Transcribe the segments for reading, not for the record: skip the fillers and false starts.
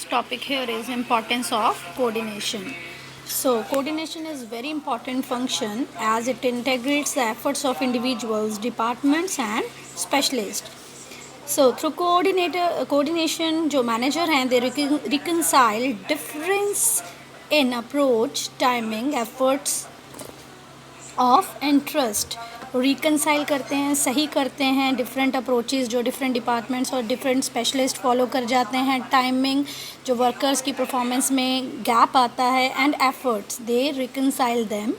topic here is importance of coordination. So coordination is very important function as it integrates the efforts of individuals, departments and specialists. So through coordination जो manager हैं they reconcile difference in approach, timing, efforts of interest reconcile करते हैं, सही करते हैं different approaches जो different departments और different specialist follow कर जाते हैं, टाइमिंग जो वर्कर्स की परफॉर्मेंस में गैप आता है and efforts they reconcile them.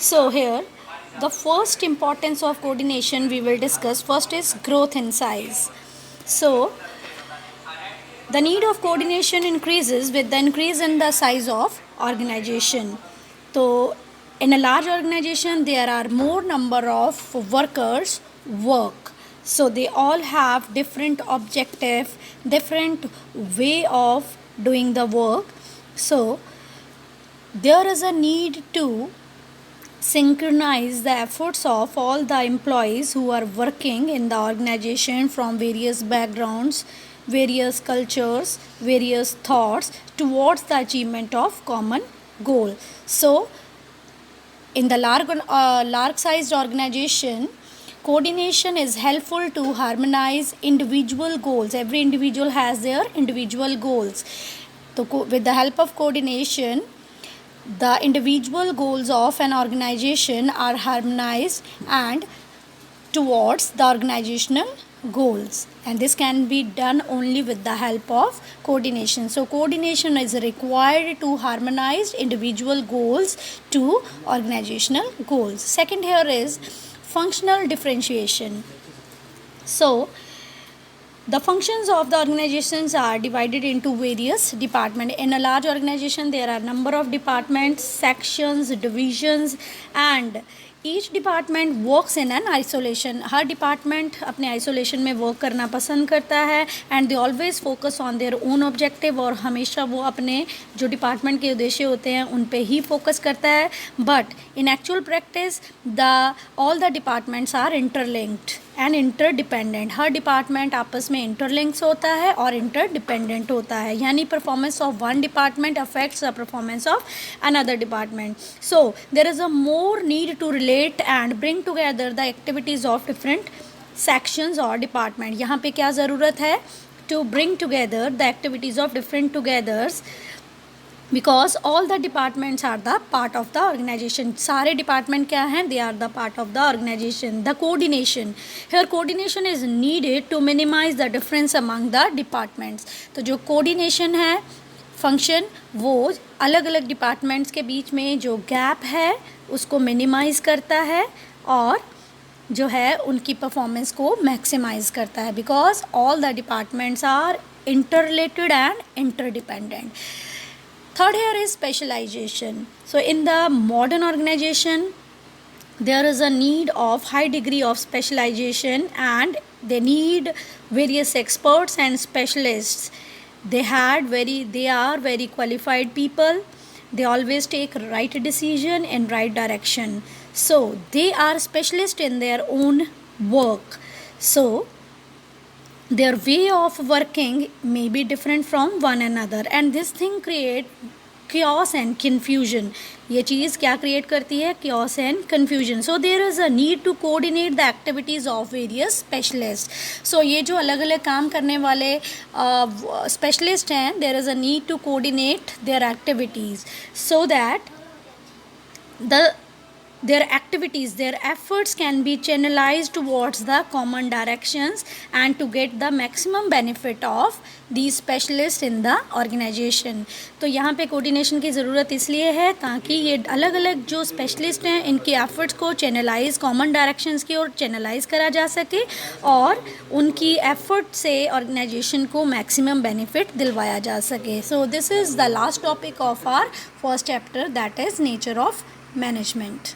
So here the first importance of coordination we will discuss first is growth in size. So the need of coordination increases with the increase in the size of organization. So in a large organization there are more number of workers work, so they all have different objective, different way of doing the work. So there is a need to synchronize the efforts of all the employees who are working in the organization from various backgrounds, various cultures, various thoughts towards the achievement of common goal. So in the large sized organization, coordination is helpful to harmonize individual goals. Every individual has their individual goals. So with the help of coordination, the individual goals of an organization are harmonized and towards the organizational goals, and this can be done only with the help of coordination. So coordination is required to harmonize individual goals to organizational goals. Second here is functional differentiation. So the functions of the organizations are divided into various departments. In a large organization there are number of departments, sections, divisions, and each department works in an isolation. Her department अपने isolation में work करना पसंद करता है and they always focus on their own objective, और हमेशा वो अपने जो department के उद्देश्य होते हैं उन पे ही focus करता है. But in actual practice all the departments are interlinked and interdependent. Her department आपस में इंटरलिंक्स होता है और इंटरडिपेंडेंट होता है, यानी performance of one department affects the performance of another department. So there is a more need to relate and bring together the activities of different sections और department. यहाँ पे क्या ज़रूरत है? To bring together the activities of different togethers, because all the departments are the part of the organization. सारे department क्या हैं? They are the part of the organization. The coordination, here coordination is needed to minimize the difference among the departments. तो जो coordination है function वो अलग अलग departments के बीच में जो gap है उसको minimize करता है और जो है उनकी performance को maximize करता है, because all the departments are interrelated and interdependent. Third here is specialization. So in the modern organization there is a need of high degree of specialization and they need various experts and specialists. They are very qualified people. They always take right decision in right direction. So they are specialists in their own work. So their way of working may be different from one another and this thing create chaos and confusion. ये चीज़ क्या create करती है? chaos and confusion. So there is a need to coordinate the activities of various specialists. So ये जो अलग अलग काम करने वाले specialist हैं, there is a need to coordinate their activities so that their activities, their efforts can be channelized towards the common directions and to get the maximum benefit of these specialists in the organization. तो यहाँ पे coordination की ज़रूरत इसलिए है ताकि ये अलग अलग जो specialist हैं इनके efforts को channelize common directions की ओर channelize करा जा सके और उनकी effort से organization को maximum benefit दिलवाया जा सके. So this is the last topic of our first chapter, that is nature of management.